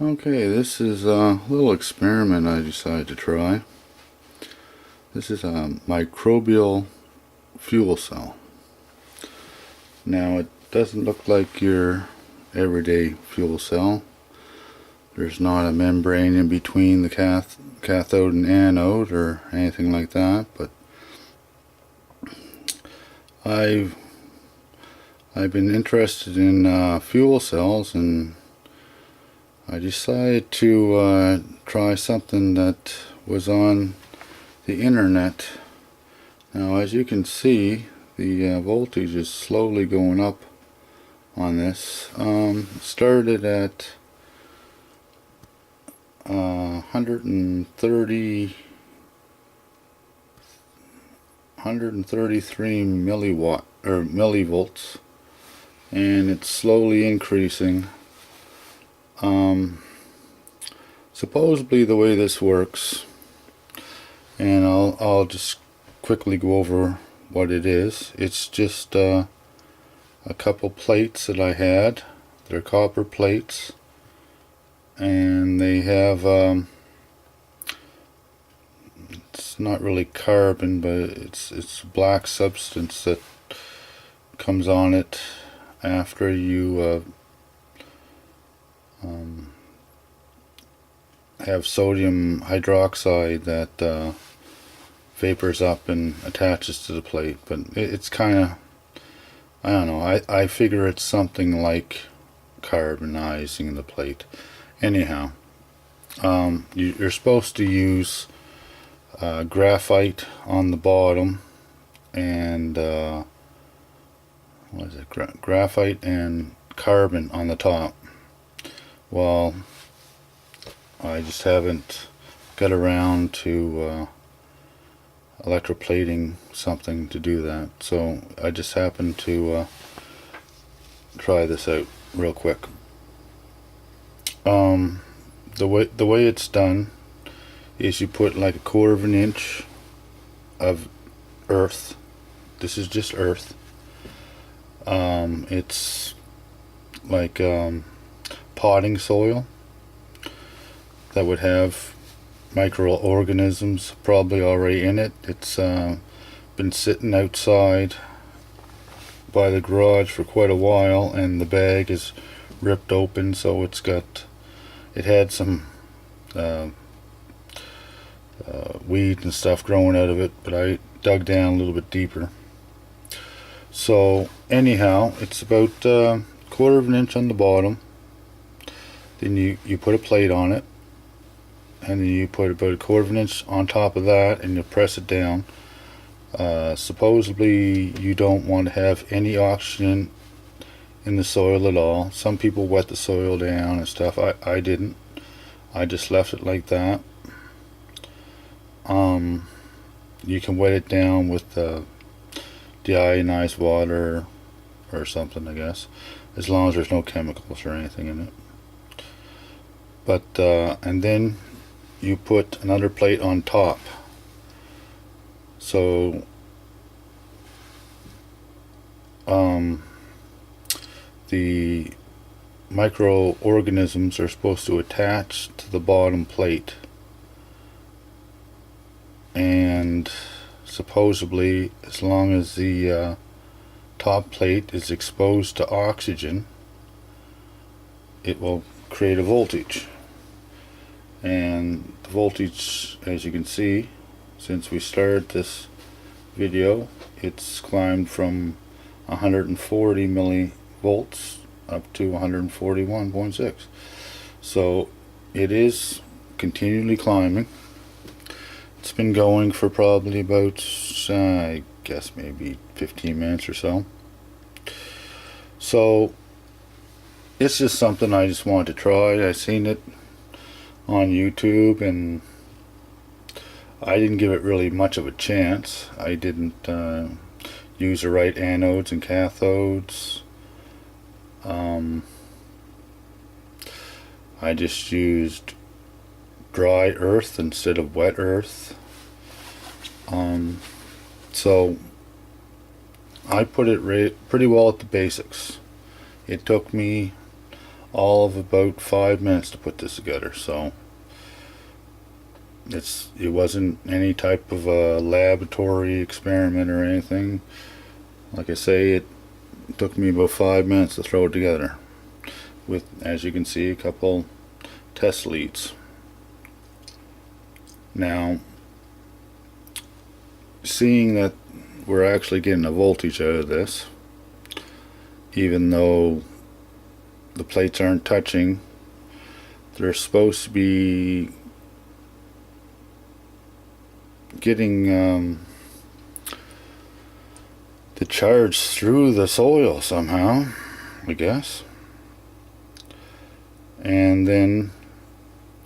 Okay, this is a little experiment I decided to try. This is a microbial fuel cell. Now it doesn't look like your everyday fuel cell. There's not a membrane in between the cathode and anode or anything like that, but I've been interested in fuel cells, and I decided to try something that was on the internet. Now, as you can see, the voltage is slowly going up on this. Started at 133 milliwatt or millivolts, and it's slowly increasing. Supposedly the way this works, and I'll just quickly go over what it is. It's just a couple plates that I had. They're copper plates, and they have it's not really carbon, but it's black substance that comes on it after you have sodium hydroxide that vapors up and attaches to the plate. But it's kind of, I don't know, I figure it's something like carbonizing the plate. Anyhow, you're supposed to use graphite on the bottom, and what is it, graphite and carbon on the top. Well, I just haven't got around to electroplating something to do that, so I just happened to try this out real quick. The way it's done is you put like 1/4 of an inch of earth. This is just earth. It's like potting soil that would have microorganisms probably already in it. It's been sitting outside by the garage for quite a while, and the bag is ripped open, so it had some weeds and stuff growing out of it, but I dug down a little bit deeper. So anyhow, it's about 1/4 of an inch on the bottom. Then you put a plate on it, and then you put about 1/4 of an inch on top of that, and you press it down. Supposedly you don't want to have any oxygen in the soil at all. Some people wet the soil down and stuff. I didn't. I just left it like that. You can wet it down with deionized water or something, I guess, as long as there's no chemicals or anything in it. But and then you put another plate on top, so the microorganisms are supposed to attach to the bottom plate, and supposedly as long as the top plate is exposed to oxygen, it will create a voltage. And the voltage, as you can see, since we started this video, it's climbed from 140 millivolts up to 141.6. So it is continually climbing. It's been going for probably about I guess maybe 15 minutes or so. So it's just something I just wanted to try. I seen it on YouTube, and I didn't give it really much of a chance. I didn't use the right anodes and cathodes. I just used dry earth instead of wet earth. So I put it pretty well at the basics. It took me all of about 5 minutes to put this together. So it wasn't any type of a laboratory experiment or anything. Like I say, it took me about 5 minutes to throw it together with, as you can see, a couple test leads. Now, seeing that we're actually getting a voltage out of this, even though the plates aren't touching, they're supposed to be getting the charge through the soil somehow, I guess, and then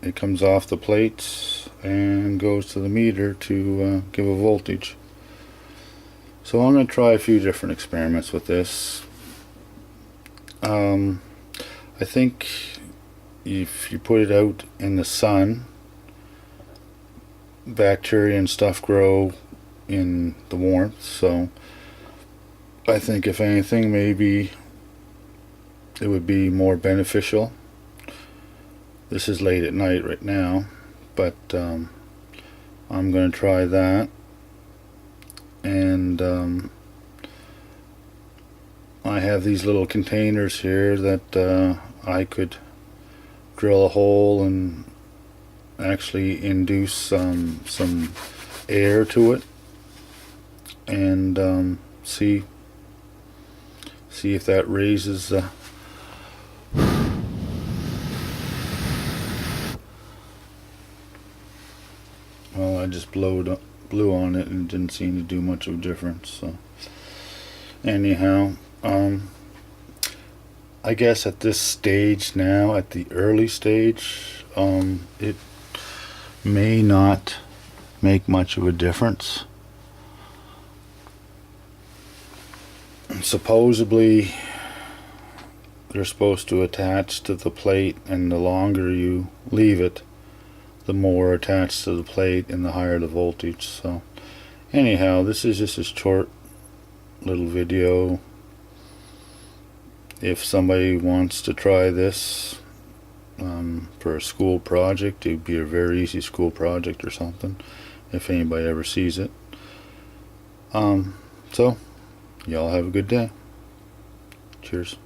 it comes off the plates and goes to the meter to give a voltage. So I'm going to try a few different experiments with this. I think if you put it out in the sun, bacteria and stuff grow in the warmth, so I think if anything, maybe it would be more beneficial. This is late at night right now, but I'm going to try that. And I have these little containers here that I could drill a hole and actually induce some air to it, and see if that raises well, I just blew on it and it didn't seem to do much of a difference. So anyhow, I guess at this stage now, at the early stage, it may not make much of a difference. Supposedly they're supposed to attach to the plate, and the longer you leave it, the more attached to the plate and the higher the voltage. So anyhow, this is just a short little video. If somebody wants to try this for a school project, it would be a very easy school project or something, if anybody ever sees it. So y'all have a good day. Cheers.